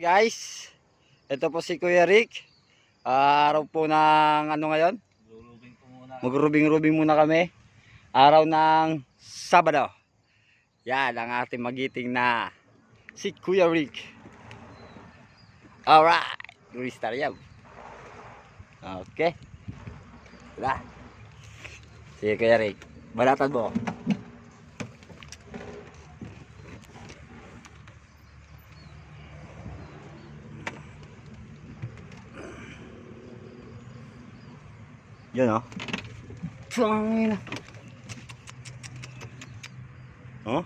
guys, ito po si Kuya Rick. Araw po ng ano ngayon? Magrubing-rubing muna kami. Araw ng Sabado. Yan ang ating magiting na si Kuya Rick. Alright, restart yan. Okay. Wala. Sige Kuya Rick, balatan mo. Yan o. Pangina. Oh?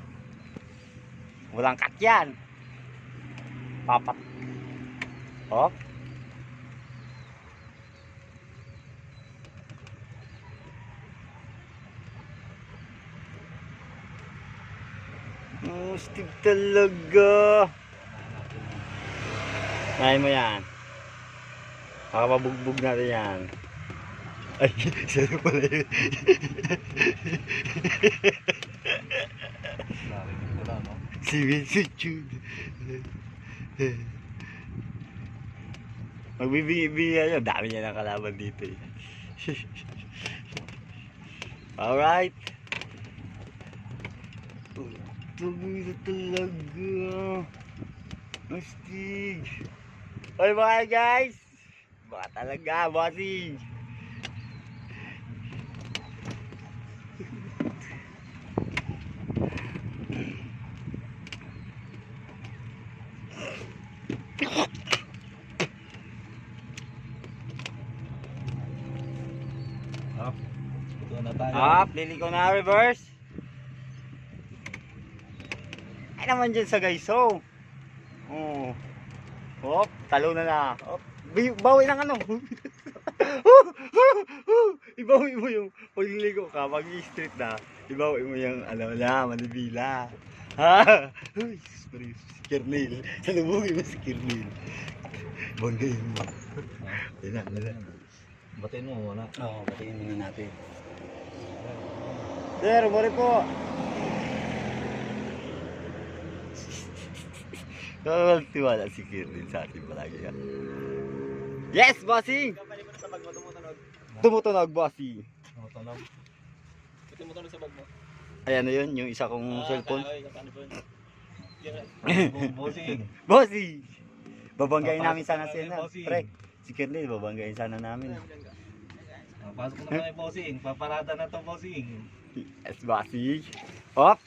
Walang cut yan. Papat. Oh? Mustig talaga. Nahin mo yan. Makapabugbog natin yan. Ay, sa'yo pala yun. Si Vinci. Magbibigay yun. Dami niya ng kalaban dito eh. Alright. Tugil talaga. Mastig. Oy mga guys. Baka talaga, bossing. Up, liliko na reverse. Ay naman dyan sa gayso. Oh. Hop, talo na. Hop. Bawi ng ano. Ibawi mo yung pagliliko ka, mag-i-street na. Ibawi mo yung ano na, manibila. Ha? Uy, sorry, si Kernel. Salubugin mo si Kernel. Banggayin mo. Yan na. Batiin mo muna. Oo, batiin muna natin. Sir, umari po. Tiwala si Kernel sa atin palagi yan. Yes, bossing! Tumutunog, bossing. Tumutunog. Tumutunog sa bag mo. Ayan na yun, yung isa kong cellphone. Bossing. Bossing! Babanggayin namin sana siya na. Pre, si Kernel, babanggayin sana namin. Pasok na kay bossing. Paparada na to bossing. Yes, bossing. Hop!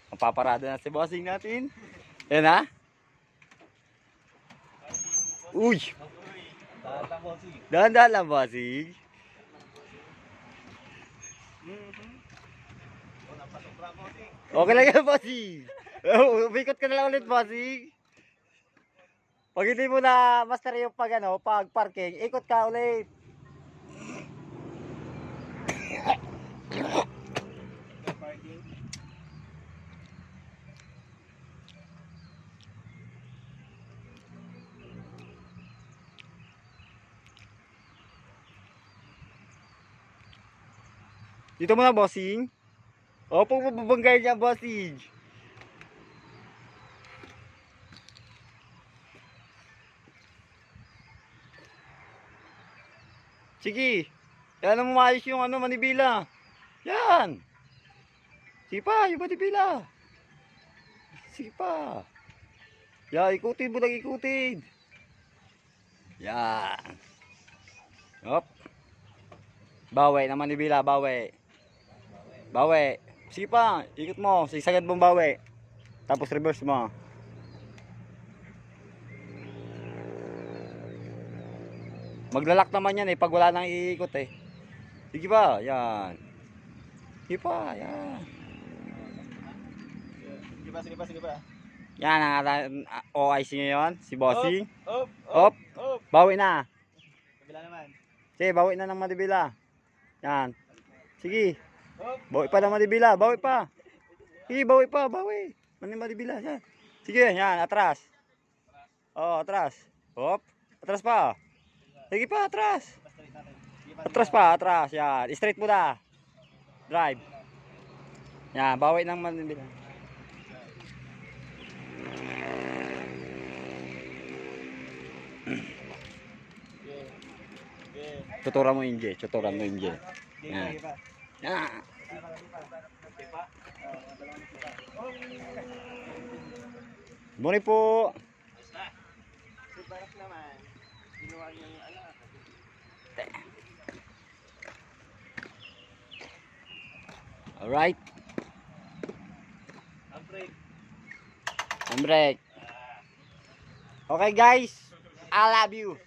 Mapaparada na si bossing natin. Yan ha. Uy! Tata bossing. Dahan-dahan lang, bossing. Okay lang yan, bossing. Umikot ka na lang ulit, bossing. Pag hindi mo na master yung pag parking, ikot ka ulit. Dito mo na, bossing. Opo, babanggayin niya, bossing. Sige. Yan mo maayos yung manibila. Yan. Sige pa, yung manibila. Sige pa. Yan, ikutin mo lang, ikutin. Yan. Hop. Bawi na manibila, bawi. Bawi. Sige pa, ikot mo. Sisagad mong bawi. Tapos reverse mo. Maglalak naman yan pag wala nang iikot Sige pa, yan. Sige pa, yan. Sige pa. Yan ang OIC ngayon, si Bossing. Up. Bawi na. Kabila naman. Sige, bawi na ng manibila. Yan. Sige. Bawi pa ng manibila, bawi pa. Sige, bawi pa, bawi. Manibila, yan. Sige, yan, atras. Atras. Hop. Atras pa. Sige pa, atras. Atras pa, atras. Yan. Straight mo na. Drive. Yan, bawi ng manibila. Tuturan mo yung J. Tuturan mo yung J. Yan. Yan. Muni po. Alright. Handbrake. Okay guys. I love you.